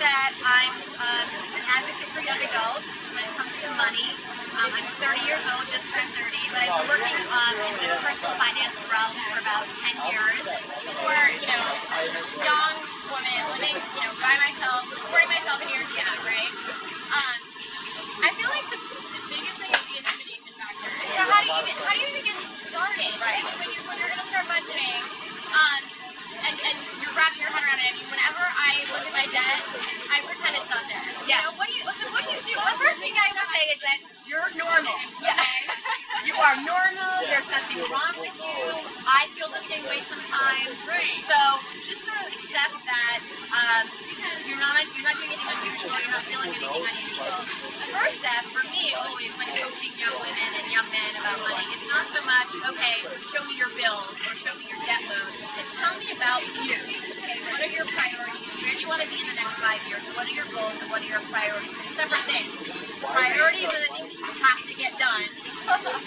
that I'm an advocate for young adults when it comes to money. I'm 30 years old, just turned 30, but I've been working in the personal finance realm for about 10 years. Where, young woman living, by myself, supporting myself in New York City, right? I feel like the biggest thing is the intimidation factor. So how do you even get started? Right. When you're gonna start budgeting, and you're wrapping your head around it. I mean, whenever I look at my debt, I pretend it's not there. Yeah. What do you do? So the first thing I would say is that you're normal. Yeah. You are normal. There's nothing wrong with you. I feel the same way sometimes. Right. So just sort of accept that you're not doing anything unusual. You're not feeling anything unusual. The first step for me always when coaching young women and young men about money, it's not so much, okay, show me your bills or show me your debt load. It's tell me about you. Okay, what are your priorities? Where do you want to be in the next 5 years? What are your goals and what are your priorities? Separate things. Priorities are the things that you have to get done,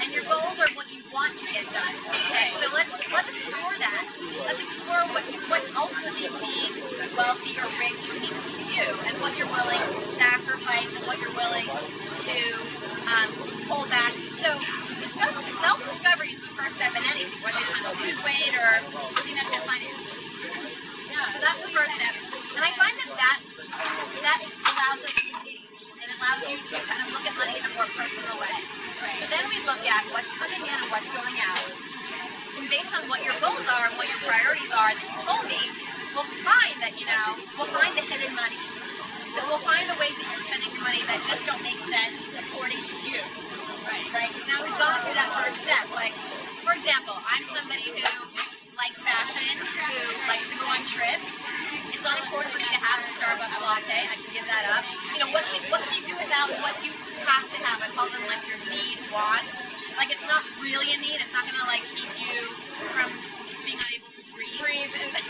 and your goals are what you want to get done. Okay, so let's explore that. Let's explore what ultimately being wealthy or rich means to you, and what you're willing to sacrifice, and what you're willing to hold back. So self-discovery is the first step in anything, whether you're trying to lose weight or clean up your finances. So that's the first step, and I find that allows us to engage. It allows you to kind of look at money in a more personal way. So then we look at what's coming in and what's going out. And based on what your goals are and what your priorities are that you told me, we'll find that, we'll find the hidden money. That we'll find the ways that you're spending your money that just don't make sense according to you. Right? Now we've gone through that first step. Like, for example, I'm somebody who likes fashion, who likes to go on trips. It's not important for me to have the Starbucks latte. I can give that up. What can you do without what you have to have? I call them like your need, wants. Like it's not really a need. It's not gonna like keep you from being unable to breathe. But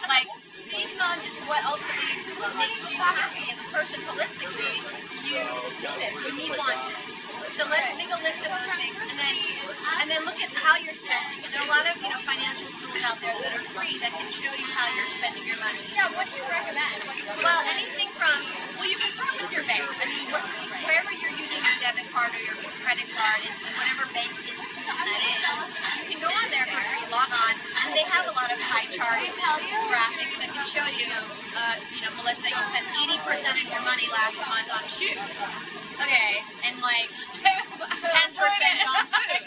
like based on just what ultimately makes you happy as a person holistically, you need it. You need wants. So let's make a list of those things, and then look at how you're spending. And there are a lot of financial tools out there that are free that can show you how you're spending your money. Yeah, what do you recommend? Well, anything from you can start with your bank. I mean, wherever you're using your debit card or your credit card, and whatever bank institution that is, you can go on there for free, log on, and they have a lot of pie charts, graphics that can show you, Melissa, you spent 80% of your money last month on shoes. Okay, and like 10% on food.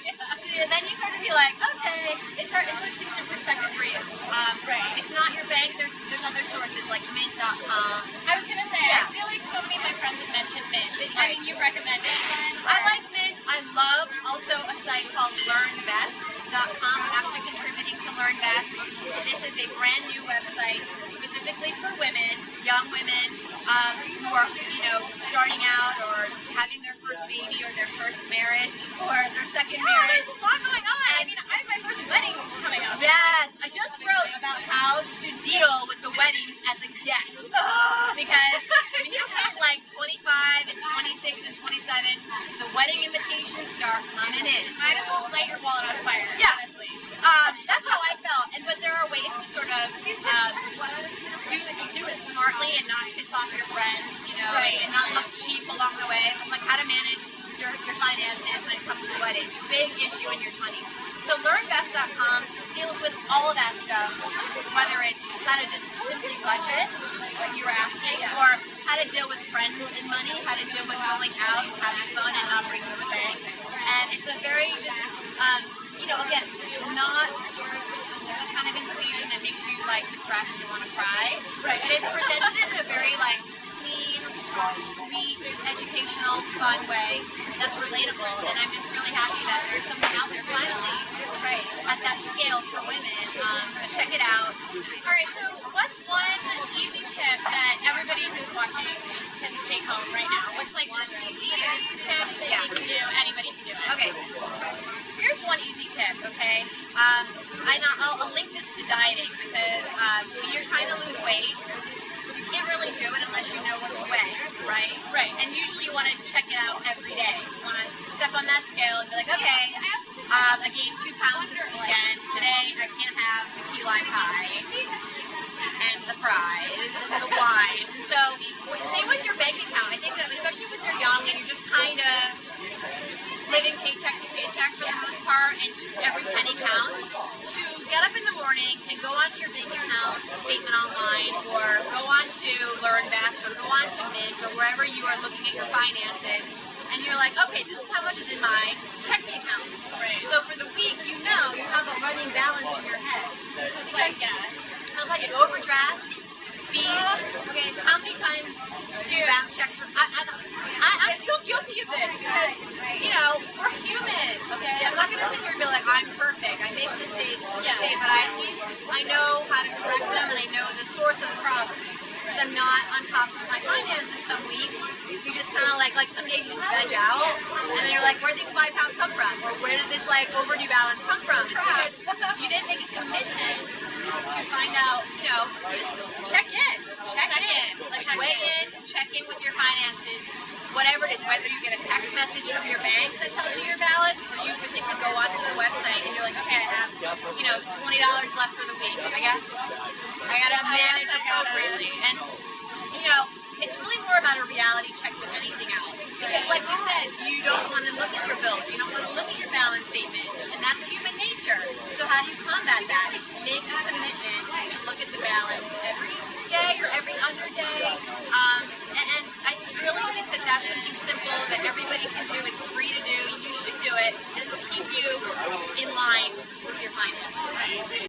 So then you start to be like, okay, it puts things in perspective for you. If not your bank, there's other sources like Mint.com. I was gonna say, I feel like so many of my friends have mentioned Mint. I mean, you recommend it? I like Mint. I love also a site called LearnVest.com. I'm actually contributing to LearnVest. This is a brand new website specifically for women, young women who are, starting out or having their first baby or their first marriage or their second marriage. There's a lot going on. I mean, I have my first wedding coming up. Yes, I just wrote about how to deal with the weddings as a guest. Because when you hit like 25 and 26 and 27, the wedding invitations start coming in. Might as well light your wallet on fire. Yeah. Honestly. That's how I felt. But there are ways to sort of do it smartly and not piss off your friends, and not look cheap along the way. Like how to manage your finances when it comes to weddings. Big issue in your 20s. So LearnVest.com deals with all of that stuff, whether it's how to just simply budget, like you were asking, or how to deal with friends and money, how to deal with going out, having fun, and not bringing the bank. And it's a very just, again, not the kind of information that makes you depressed and want to cry. Right. But it's presented in a very clean, sweet, educational, fun way that's relatable. And I'm just really happy that there's something out there finally, at that scale for women. So check it out. All right. So what's one easy tip that everybody who's watching can take home right now? What's one easy tip that you can do? Anybody can do it. Okay. Here's one easy tip, okay? I'll link this to dieting because when you're trying to lose weight, you can't really do it unless you know what to weigh, right? Right. And usually you want to check it out every day. You want to step on that scale and be like, okay, I gained 2 pounds this weekend. Today I can't have the key lime pie. And the fries and the wine. And so, same with your bank account. I think that especially when you're young and you're just kind of living paycheck to paycheck for the most part, and every penny counts, to get up in the morning and go onto your bank account statement online, or go onto LearnVest, or go onto Mint, or wherever you are looking at your finances, and you're like, okay, this is how much is in my checking account. Right. So for the week, you know you have a running balance in your head. It's like, Sounds like an overdraft, fees. Okay, how many times do bounce checks? I'm still guilty of this because, you know, we're human. Okay, I'm not gonna sit here and be like, I'm perfect. I make mistakes to this day, but at least I know how to correct them, and I know the source of the problem. Because I'm not on top of my finances some weeks. You just kind of like some days you just veg out, and then you're like, where did these £5 come from? Or where did this like overdue balance come from? It's because you didn't make a commitment to find out, you know, just check in. Like weigh in, check in with your finances, whatever it is, whether you get a text message from your bank that tells you your balance, or you particularly go onto the website and you're like, okay, I have, you know, $20 left for the week, I guess. I gotta manage appropriately. And, you know, it's really more about a reality check than anything else. Because like you said, you don't want to look at your bills, you don't want to look at your balance statement, and that's human nature. So how do you combat that? Make a commitment to look at the balance every day or every other day. And I really think that that's something simple that everybody can do. It's free to do. You should do it, and it'll keep you in line with your finances.